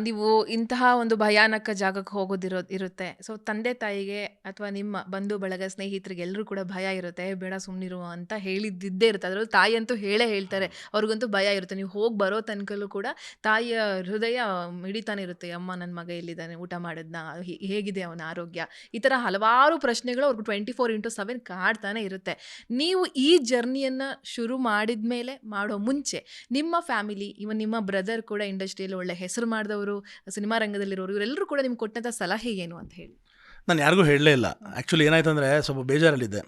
ನೀವು ಇಂತಹ ಒಂದು ಭಯಾನಕ ಜಾಗಕ್ಕೆ ಇರುತ್ತೆ. ಸೊ ತಂದೆ ತಾಯಿಗೆ ಅಥವಾ ನಿಮ್ಮ ಬಂಧು ಬಳಗ ಸ್ನೇಹಿತರಿಗೆ ಎಲ್ಲರೂ ಕೂಡ ಭಯ ಇರುತ್ತೆ. ಬೇಡ ಸುಮ್ಮನಿರು ಅಂತ ಹೇಳಿದ್ದಿದ್ದೇ ಇರುತ್ತೆ. ಅದರಲ್ಲೂ ತಾಯಿ ಅಂತೂ ಹೇಳೇ ಹೇಳ್ತಾರೆ. ಅವ್ರಿಗಂತೂ ಭಯ ಇರುತ್ತೆ. ನೀವು ಹೋಗಿ ಬರೋ ತನಕಲ್ಲೂ ಕೂಡ ತಾಯಿಯ ಹೃದಯ ಮಿಡಿತಾನೆ ಇರುತ್ತೆ. ಅಮ್ಮ ನನ್ನ ಮಗ ಎಲ್ಲಿದ್ದಾನೆ, ಊಟ ಮಾಡಿದ್ನಾ, ಹೇಗಿದೆ ಅವನ ಆರೋಗ್ಯ, ಈ ಥರ ಹಲವಾರು ಪ್ರಶ್ನೆಗಳು ಅವ್ರಿಗೆ 24/7 ಕಾಡ್ತಾನೆ ಇರುತ್ತೆ. ನೀವು ಈ ಜರ್ನಿಯನ್ನು ಶುರು ಮಾಡಿದ್ಮೇಲೆ ಮಾಡೋ ಮುಂಚೆ ನಿಮ್ಮ ಫ್ಯಾಮಿಲಿ, ಇವನ್ ನಿಮ್ಮ ಬ್ರದರ್ ಕೂಡ ಇಂಡಸ್ಟ್ರಿಯಲ್ಲಿ ಒಳ್ಳೆ ಹೆಸರು ಮಾಡಿದವರು, ಸಿನಿಮಾ ರಂಗದಲ್ಲಿರೋರು, ಇವರೆಲ್ಲರೂ ಕೂಡ ನಿಮ್ಗೆ ಕೊಟ್ಟಂಥ ಸಲಹೆ ಏನು ಅಂತ ಹೇಳಿ? ನಾನು ಯಾರಿಗೂ ಹೇಳಲೇ ಇಲ್ಲ. ಆ್ಯಕ್ಚುಲಿ ಏನಾಯ್ತು ಅಂದರೆ ಸ್ವಲ್ಪ ಬೇಜಾರಲ್ಲಿದ್ದೆ.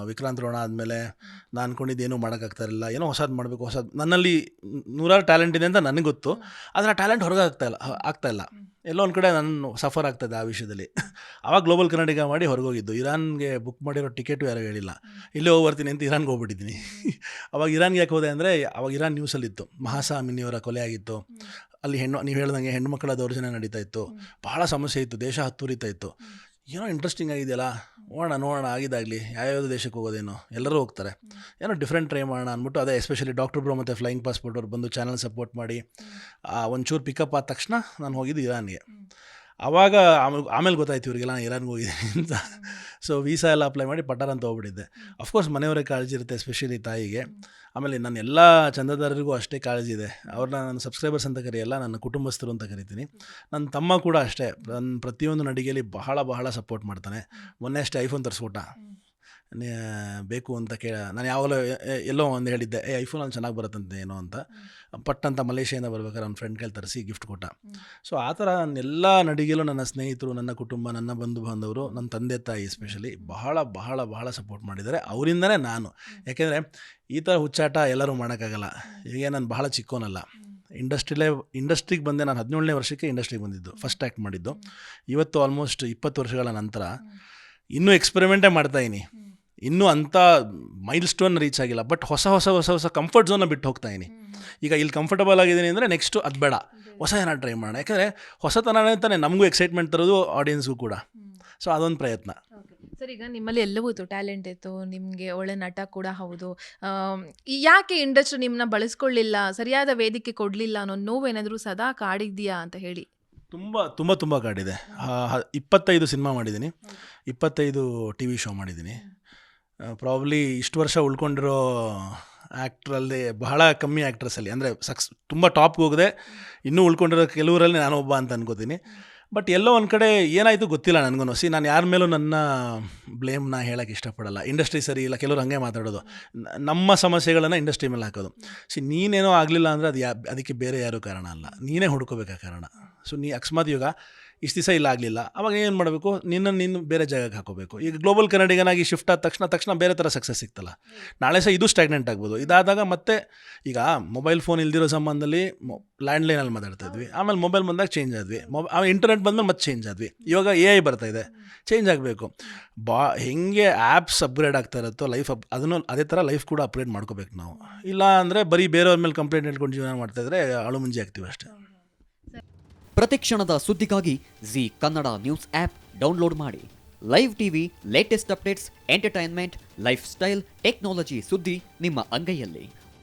ವಿಕ್ರಾಂತ್ ರೋಣ ಆದಮೇಲೆ ನಾನು ಅಂದ್ಕೊಂಡಿದ್ದೇನೂ ಮಾಡೋಕ್ಕಾಗ್ತಾಯಿರಲಿಲ್ಲ. ಏನೋ ಹೊಸದು ಮಾಡಬೇಕು, ನನ್ನಲ್ಲಿ ನೂರಾರು ಟ್ಯಾಲೆಂಟ್ ಇದೆ ಅಂತ ನನಗೆ ಗೊತ್ತು. ಆದರೆ ಆ ಟ್ಯಾಲೆಂಟ್ ಹೊರಗೆ ಆಗ್ತಾಯಿಲ್ಲ. ಎಲ್ಲೋ ಒಂದು ಕಡೆ ನಾನು ಸಫರ್ ಆಗ್ತಾಯಿದ್ದೆ ಆ ವಿಷಯದಲ್ಲಿ. ಆವಾಗ ಗ್ಲೋಬಲ್ ಕನ್ನಡಿಗ ಮಾಡಿ ಹೊರಗೋಗಿದ್ದು. ಇರಾನ್ಗೆ ಬುಕ್ ಮಾಡಿರೋ ಟಿಕೆಟು ಯಾರು ಹೇಳಿಲ್ಲ. ಇಲ್ಲೇ ಹೋಗಿ ಬರ್ತೀನಿ ಅಂತ ಇರಾನ್ಗೆ ಹೋಗ್ಬಿಟ್ಟಿದ್ದೀನಿ. ಅವಾಗ ಇರಾನ್ಗೆ ಯಾಕೆ ಹೋದೆ ಅಂದರೆ ಅವಾಗ ಇರಾನ್ ನ್ಯೂಸಲ್ಲಿತ್ತು, ಮಹಾಸಾ ಅಮಿನಿಯವರ ಕೊಲೆ ಆಗಿತ್ತು. ಅಲ್ಲಿ ನೀವು ಹೇಳ್ದಂಗೆ ಹೆಣ್ಣುಮಕ್ಕಳ ದೌರ್ಜನ್ಯ ನಡೀತಾ ಇತ್ತು, ಬಹಳ ಸಮಸ್ಯೆ ಇತ್ತು, ದೇಶ ಹತ್ತುರಿತಾ ಇತ್ತು. ಏನೋ ಇಂಟ್ರೆಸ್ಟಿಂಗ್ ಆಗಿದೆಯಲ್ಲ, ನೋಡೋಣ ಆಗಿದ್ದಾಗಲಿ, ಯಾವ್ಯಾವ ದೇಶಕ್ಕೆ ಹೋಗೋದೇನೋ, ಎಲ್ಲರೂ ಹೋಗ್ತಾರೆ, ಏನೋ ಡಿಫ್ರೆಂಟ್ ಟ್ರೈ ಮಾಡೋಣ ಅಂದ್ಬಿಟ್ಟು, ಅದೇ ಎಸ್ಪೆಷಲಿ ಡಾಕ್ಟರ್ ಬ್ರೋ ಮತ್ತು ಫ್ಲೈಯಿಂಗ್ ಪಾಸ್ಪೋರ್ಟ್ ಅವ್ರು ಬಂದು ಚಾನಲ್ ಸಪೋರ್ಟ್ ಮಾಡಿ ಒಂಚೂರು ಪಿಕಪ್ ಆದ ತಕ್ಷಣ ನಾನು ಹೋಗಿದ್ದು ಇರಾನ್ಗೆ. ಆವಾಗ ಆಮೇಲೆ ಗೊತ್ತಾಯ್ತು ಇವರಿಗೆಲ್ಲ ನಾನು ಇರಾನ್ಗೆ ಹೋಗಿದ್ದೀನಿ ಅಂತ. ಸೊ ವೀಸಾ ಎಲ್ಲ ಅಪ್ಲೈ ಮಾಡಿ ಪಟಾರ ಅಂತ ಹೋಗ್ಬಿಟ್ಟಿದ್ದೆ. ಅಫ್ಕೋರ್ಸ್ ಮನೆಯವರೇ ಕಾಳಜಿ ಇರುತ್ತೆ, ಎಸ್ಪೆಷಲಿ ತಾಯಿಗೆ. ಆಮೇಲೆ ನನ್ನ ಎಲ್ಲ ಚಂದಾದಾರರಿಗೂ ಅಷ್ಟೇ ಕಾಳಜಿ ಇದೆ. ಅವ್ರನ್ನ ನನ್ನ ಸಬ್ಸ್ಕ್ರೈಬರ್ಸ್ ಅಂತ ಕರೆಯಲ್ಲ, ನನ್ನ ಕುಟುಂಬಸ್ಥರು ಅಂತ ಕರಿತೀನಿ. ನನ್ನ ತಮ್ಮ ಕೂಡ ಅಷ್ಟೇ, ನನ್ನ ಪ್ರತಿಯೊಂದು ನಡಿಗೆಯಲ್ಲಿ ಬಹಳ ಸಪೋರ್ಟ್ ಮಾಡ್ತಾನೆ. ಮೊನ್ನೆ ಅಷ್ಟೇ ಐಫೋನ್ ತರಿಸ್ಬಿಟ್ಟ. ಬೇಕು ಅಂತ ನಾನು ಯಾವಾಗಲೂ ಎಲ್ಲೋ ಒಂದು ಹೇಳಿದ್ದೆ, ಐಫೋನ್ ಅಲ್ಲಿ ಚೆನ್ನಾಗಿ ಬರುತ್ತಂತೆ ಏನೋ ಅಂತ. ಪಟ್ಟಂತ ಮಲೇಷ್ಯಾದಿಂದ ಬರ್ಬೇಕಾದ್ರೆ ನನ್ನ ಫ್ರೆಂಡ್ ಕೈಲಿ ತರಿಸಿ ಗಿಫ್ಟ್ ಕೊಟ್ಟ. ಸೊ ಆ ಥರ ಎಲ್ಲ ನಡಿಗೆಯಲ್ಲೂ ನನ್ನ ಸ್ನೇಹಿತರು, ನನ್ನ ಕುಟುಂಬ, ನನ್ನ ಬಂಧು ಬಾಂಧವರು, ನನ್ನ ತಂದೆ ತಾಯಿ ಎಸ್ಪೆಷಲಿ ಬಹಳ ಸಪೋರ್ಟ್ ಮಾಡಿದ್ದಾರೆ. ಅವರಿಂದನೇ ನಾನು, ಯಾಕೆಂದರೆ ಈ ಥರ ಹುಚ್ಚಾಟ ಎಲ್ಲರೂ ಮಾಡೋಕ್ಕಾಗಲ್ಲ. ಈಗ ನಾನು ಬಹಳ ಚಿಕ್ಕೋನಲ್ಲ, ಇಂಡಸ್ಟ್ರಿಗೆ ಬಂದೆ. ನಾನು 17ನೇ ವರ್ಷಕ್ಕೆ ಇಂಡಸ್ಟ್ರಿಗೆ ಬಂದಿದ್ದು, ಫಸ್ಟ್ ಆ್ಯಕ್ಟ್ ಮಾಡಿದ್ದು. ಇವತ್ತು ಆಲ್ಮೋಸ್ಟ್ 20 ವರ್ಷಗಳ ನಂತರ ಇನ್ನೂ ಎಕ್ಸ್ಪೆರಿಮೆಂಟೇ ಮಾಡ್ತಾಯಿನಿ. ಇನ್ನೂ ಅಂಥ ಮೈಲ್ ಸ್ಟೋನ್ ರೀಚ್ ಆಗಿಲ್ಲ, ಬಟ್ ಹೊಸ ಕಂಫರ್ಟ್ ಝೋನ್ನ ಬಿಟ್ಟು ಹೋಗ್ತಾಯಿನಿ. ಈಗ ಇಲ್ಲಿ ಕಂಫರ್ಟಬಲ್ ಆಗಿದ್ದೀನಿ ಅಂದರೆ ನೆಕ್ಸ್ಟು ಅದು ಬೇಡ, ಹೊಸ ಏನಾದ್ರು ಟ್ರೈ ಮಾಡೋಣ. ಯಾಕಂದರೆ ಹೊಸತನನೇ ತಾನೇ ನಮಗೂ ಎಕ್ಸೈಟ್ಮೆಂಟ್ ತರೋದು, ಆಡಿಯನ್ಸ್ಗೂ ಕೂಡ. ಸೊ ಅದೊಂದು ಪ್ರಯತ್ನ. ಸರ್, ಈಗ ನಿಮ್ಮಲ್ಲಿ ಎಲ್ಲವೂ ಇತ್ತು, ಟ್ಯಾಲೆಂಟ್ ಇತ್ತು, ನಿಮಗೆ ಒಳ್ಳೆ ನಟ ಕೂಡ ಹೌದು. ಯಾಕೆ ಇಂಡಸ್ಟ್ರಿ ನಿಮ್ಮನ್ನ ಬಳಸ್ಕೊಳ್ಳಿಲ್ಲ, ಸರಿಯಾದ ವೇದಿಕೆ ಕೊಡಲಿಲ್ಲ ಅನ್ನೋ ನೋವೇನಾದರೂ ಸದಾ ಕಾಡಿದ್ಯಾ ಅಂತ ಹೇಳಿ? ತುಂಬ ಕಾಡಿದೆ. 25 ಸಿನಿಮಾ ಮಾಡಿದ್ದೀನಿ, 25 ಟಿ ವಿ ಶೋ ಮಾಡಿದ್ದೀನಿ. ಪ್ರಾಬ್ಲಿ ಇಷ್ಟು ವರ್ಷ ಉಳ್ಕೊಂಡಿರೋ ಆ್ಯಕ್ಟ್ರಲ್ಲಿ ಬಹಳ ಕಮ್ಮಿ ಆ್ಯಕ್ಟ್ರಸಲ್ಲಿ, ಅಂದರೆ ತುಂಬ ಟಾಪ್ಗೆ ಹೋಗದೆ ಇನ್ನೂ ಉಳ್ಕೊಂಡಿರೋ ಕೆಲವರಲ್ಲಿ ನಾನು ಒಬ್ಬ ಅಂತ ಅನ್ಕೋತೀನಿ. ಬಟ್ ಎಲ್ಲೋ ಒಂದು ಕಡೆ ಏನಾಯಿತು ಗೊತ್ತಿಲ್ಲ ನನಗೂ. ನಾನು ಯಾರ ಮೇಲೂ ನನ್ನ ಬ್ಲೇಮ್ನ ಹೇಳೋಕ್ಕೆ ಇಷ್ಟಪಡಲ್ಲ. ಇಂಡಸ್ಟ್ರಿ ಸರಿ ಇಲ್ಲ, ಕೆಲವರು ಹಂಗೆ ಮಾತಾಡೋದು, ನಮ್ಮ ಸಮಸ್ಯೆಗಳನ್ನು ಇಂಡಸ್ಟ್ರಿ ಮೇಲೆ ಹಾಕೋದು. ನೀನೇನೋ ಆಗಲಿಲ್ಲ ಅಂದರೆ ಅದಕ್ಕೆ ಬೇರೆ ಯಾರೂ ಕಾರಣ ಅಲ್ಲ, ನೀನೇ ಹುಡ್ಕೋಬೇಕಾ ಕಾರಣ. ಸೊ ಅಕಸ್ಮಾತ್ ಇವಾಗ ಇಷ್ಟು ದಿವಸ ಇಲ್ಲ ಆಗಲಿಲ್ಲ, ಅವಾಗ ಏನು ಮಾಡಬೇಕು, ನೀನು ಬೇರೆ ಜಾಗಕ್ಕೆ ಹಾಕೋಬೇಕು. ಈಗ ಗ್ಲೋಬಲ್ ಕನ್ನಡಿಗನಾಗಿ ಶಿಫ್ಟ್ ಆದ ತಕ್ಷಣ ಬೇರೆ ಥರ ಸಕ್ಸಸ್ ಸಿಗ್ತಲ್ಲ. ನಾಳೆ ಸಹ ಇದು ಸ್ಟಾಗ್ನೆಂಟ್ ಆಗ್ಬೋದು. ಇದಾದಾಗ ಮತ್ತೆ ಈಗ ಮೊಬೈಲ್ ಫೋನ್ ಇಲ್ದಿರೋ ಸಂಬಂಧದಲ್ಲಿ ಲ್ಯಾಂಡ್ಲೈನಲ್ಲಿ ಮಾತಾಡ್ತಾ ಇದ್ವಿ, ಆಮೇಲೆ ಮೊಬೈಲ್ ಬಂದಾಗ ಚೇಂಜ್ ಆದ್ವಿ, ಇಂಟರ್ನೆಟ್ ಬಂದಮೇಲೆ ಮತ್ತೆ ಚೇಂಜ್ ಆದ್ವಿ, ಇವಾಗ AI ಬರ್ತಾ ಇದೆ, ಚೇಂಜ್ ಆಗಬೇಕು. ಹೆಂಗೆ ಆ್ಯಪ್ಸ್ ಅಪ್ಗ್ರೇಡ್ ಆಗ್ತಾ ಇರುತ್ತೋ ಲೈಫ್ ಅದೇ ಥರ ಲೈಫ್ ಕೂಡ ಅಪ್ಗ್ರೇಡ್ ಮಾಡ್ಕೋಬೇಕು ನಾವು. ಇಲ್ಲ ಅಂದರೆ ಬರೀ ಬೇರೆಯವ್ರ ಮೇಲೆ ಕಂಪ್ಲೇಂಟ್ ಇಟ್ಕೊಂಡು ಜೀವನ ಮಾಡ್ತಾಯಿದ್ರೆ ಅಳು ಮುಂಜಿ ಆಗ್ತೀವಿ ಅಷ್ಟೇ. ಪ್ರತಿಕ್ಷಣದ ಸುದ್ದಿಗಾಗಿ Zee Kannada news app download ಮಾಡಿ. Live TV, latest updates, entertainment, lifestyle, technology ಸುದ್ದಿ ನಿಮ್ಮ ಅಂಗೈಯಲ್ಲಿ.